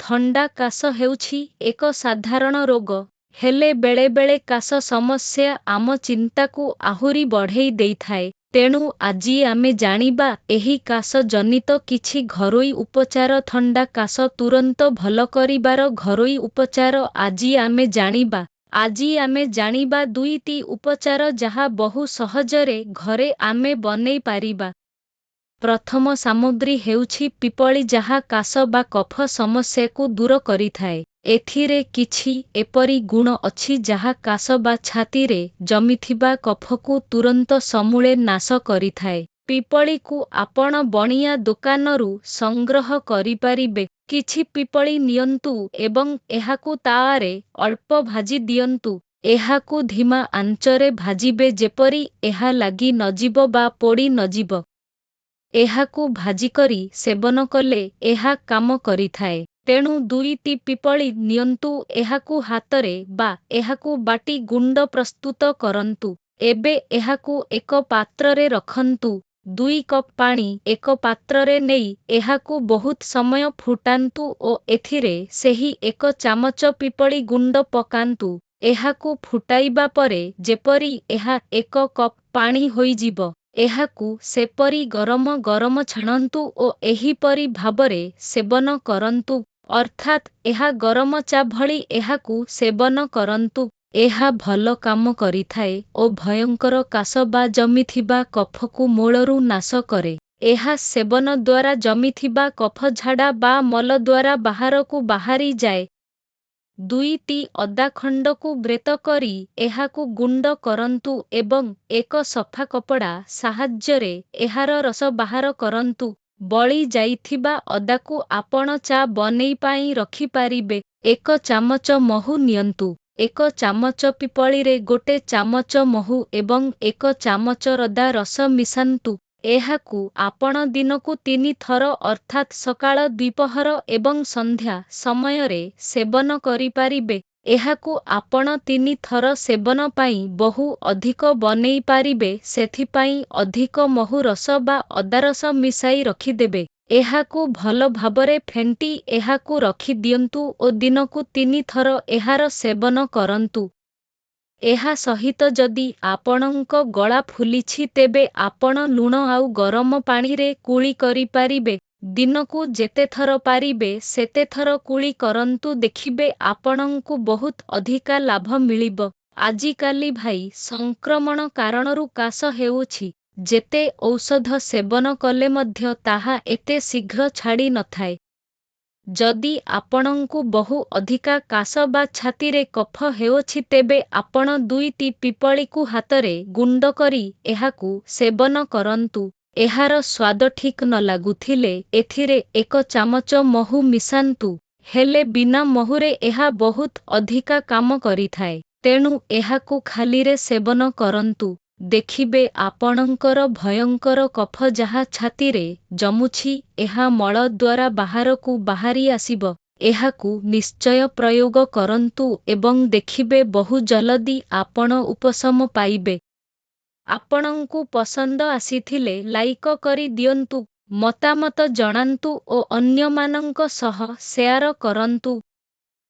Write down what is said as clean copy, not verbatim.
ଥଣ୍ଡା କାଶ ହେଉଛି ଏକ ସାଧାରଣ ରୋଗ, ହେଲେ ବେଳେବେଳେ କାଶ ସମସ୍ୟା ଆମ ଚିନ୍ତାକୁ ଆହୁରି ବଢ଼େଇ ଦେଇଥାଏ। ତେଣୁ ଆଜି ଆମେ ଜାଣିବା ଏହି କାଶ ଜନିତ କିଛି ଘରୋଇ ଉପଚାର। ଥଣ୍ଡା କାଶ ତୁରନ୍ତ ଭଲ କରିବାର ଘରୋଇ ଉପଚାର ଆଜି ଆମେ ଜାଣିବା ଦୁଇଟି ଉପଚାର ଯାହା ବହୁ ସହଜରେ ଘରେ ଆମେ ବନେଇ ପାରିବା। ପ୍ରଥମ ସାମଗ୍ରୀ ହେଉଛି ପିପଳି, ଯାହା କାଶ ବା କଫ ସମସ୍ୟାକୁ ଦୂର କରିଥାଏ। ଏଥିରେ କିଛି ଏପରି ଗୁଣ ଅଛି ଯାହା କାଶ ବା ଛାତିରେ ଜମିଥିବା କଫକୁ ତୁରନ୍ତ ସମୂଳେ ନାଶ କରିଥାଏ। ପିପଳିକୁ ଆପଣ ବଣିଆ ଦୋକାନରୁ ସଂଗ୍ରହ କରିପାରିବେ। କିଛି ପିପଳି ନିଅନ୍ତୁ ଏବଂ ଏହାକୁ ତାୱାରେ ଅଳ୍ପ ଭାଜି ଦିଅନ୍ତୁ। ଏହାକୁ ଧିମା ଆଞ୍ଚରେ ଭାଜିବେ ଯେପରି ଏହା ଲାଗି ନଯିବ ବା ପୋଡ଼ି ନଯିବ। ଏହାକୁ ଭାଜିକରି ସେବନ କଲେ ଏହା କାମ କରିଥାଏ। ତେଣୁ ଦୁଇଟି ପିପଳି ନିଅନ୍ତୁ, ଏହାକୁ ହାତରେ ବା ଏହାକୁ ବାଟି ଗୁଣ୍ଡ ପ୍ରସ୍ତୁତ କରନ୍ତୁ। ଏବେ ଏହାକୁ ଏକ ପାତ୍ରରେ ରଖନ୍ତୁ। 2 କପ୍ ପାଣି ଏକ ପାତ୍ରରେ ନେଇ ଏହାକୁ ବହୁତ ସମୟ ଫୁଟାନ୍ତୁ ଓ ଏଥିରେ ସେହି 1 ଚାମଚ ପିପଳି ଗୁଣ୍ଡ ପକାନ୍ତୁ। ଏହାକୁ ଫୁଟାଇବା ପରେ ଯେପରି ଏହା 1 କପ୍ ପାଣି ହୋଇଯିବ, ଏହାକୁ ସେପରି ଗରମ ଗରମ ଛାଣନ୍ତୁ ଓ ଏହିପରି ଭାବରେ ସେବନ କରନ୍ତୁ, ଅର୍ଥାତ୍ ଏହା ଗରମ ଚା ଭଳି ଏହାକୁ ସେବନ କରନ୍ତୁ। ଏହା ଭଲ କାମ କରିଥାଏ ଓ ଭୟଙ୍କର କାଶ ବା ଜମିଥିବା କଫକୁ ମୂଳରୁ ନାଶ କରେ। ଏହା ସେବନ ଦ୍ୱାରା ଜମିଥିବା କଫ ଝାଡ଼ା ବା ମଳ ଦ୍ୱାରା ବାହାରକୁ ବାହାରିଯାଏ। 2ଟି ଅଦା ଖଣ୍ଡକୁ ବ୍ରେତ କରି ଏହାକୁ ଗୁଣ୍ଡ କରନ୍ତୁ ଏବଂ ଏକ ସଫା କପଡ଼ା ସାହାଯ୍ୟରେ ଏହାର ରସ ବାହାର କରନ୍ତୁ। ବଳି ଯାଇଥିବା ଅଦାକୁ ଆପଣ ଚା ବନେଇ ପାଇଁ ରଖିପାରିବେ। 1 ଚାମଚ ମହୁ ନିଅନ୍ତୁ। 1 ଚାମଚ ପିପଳିରେ 1 ଚାମଚ ମହୁ ଏବଂ 1 ଚାମଚ ଅଦା ରସ ମିଶାନ୍ତୁ। ଏହାକୁ ଆପଣ ଦିନକୁ 3 ଥର ଅର୍ଥାତ୍ ସକାଳ, ଦ୍ୱିପହର ଏବଂ ସନ୍ଧ୍ୟା ସମୟରେ ସେବନ କରିପାରିବେ। ଏହାକୁ ଆପଣ 3 ଥର ସେବନ ପାଇଁ ବହୁ ଅଧିକ ବନେଇ ପାରିବେ, ସେଥିପାଇଁ ଅଧିକ ମହୁ ରସ ବା ଅଦା ରସ ମିଶାଇ ରଖିଦେବେ। ଏହାକୁ ଭଲ ଭାବରେ ଫେଣ୍ଟି ଏହାକୁ ରଖିଦିଅନ୍ତୁ ଓ ଦିନକୁ 3 ଥର ଏହାର ସେବନ କରନ୍ତୁ। ଏହା ସହିତ ଯଦି ଆପଣଙ୍କ ଗଳା ଫୁଲିଛି ତେବେ ଆପଣ ଲୁଣ ଆଉ ଗରମ ପାଣିରେ କୁଳି କରିପାରିବେ। ଦିନକୁ ଯେତେଥର ପାରିବେ ସେତେଥର କୁଳି କରନ୍ତୁ, ଦେଖିବେ ଆପଣଙ୍କୁ ବହୁତ ଅଧିକା ଲାଭ ମିଳିବ। ଆଜିକାଲି ଭାଇ ସଂକ୍ରମଣ କାରଣରୁ କାଶ ହେଉଛି। ଯେତେ ଔଷଧ ସେବନ କଲେ ମଧ୍ୟ ତାହା ଏତେ ଶୀଘ୍ର ଛାଡ଼ି ନଥାଏ। ଯଦି ଆପଣଙ୍କୁ ବହୁ ଅଧିକା କାଶ ବା ଛାତିରେ କଫ ହେଉଛି ତେବେ ଆପଣ 2ଟି ପିପଳିକୁ ହାତରେ ଗୁଣ୍ଡ କରି ଏହାକୁ ସେବନ କରନ୍ତୁ। ଏହାର ସ୍ୱାଦ ଠିକ୍ ନ ଲାଗୁଥିଲେ ଏଥିରେ 1 ଚାମଚ ମହୁ ମିଶାନ୍ତୁ, ହେଲେ ବିନା ମହୁରେ ଏହା ବହୁତ ଅଧିକା କାମ କରିଥାଏ। ତେଣୁ ଏହାକୁ ଖାଲିରେ ସେବନ କରନ୍ତୁ। ଦେଖିବେ ଆପଣଙ୍କର ଭୟଙ୍କର କଫ ଯାହା ଛାତିରେ ଜମୁଛି ଏହା ମଳ ଦ୍ୱାରା ବାହାରକୁ ବାହାରି ଆସିବ। ଏହାକୁ ନିଶ୍ଚୟ ପ୍ରୟୋଗ କରନ୍ତୁ ଏବଂ ଦେଖିବେ ବହୁ ଜଲଦି ଆପଣ ଉପଶମ ପାଇବେ। ଆପଣଙ୍କୁ ପସନ୍ଦ ଆସିଥିଲେ ଲାଇକ୍ କରି ଦିଅନ୍ତୁ, ମତାମତ ଜଣାନ୍ତୁ ଓ ଅନ୍ୟମାନଙ୍କ ସହ ସେୟାର କରନ୍ତୁ।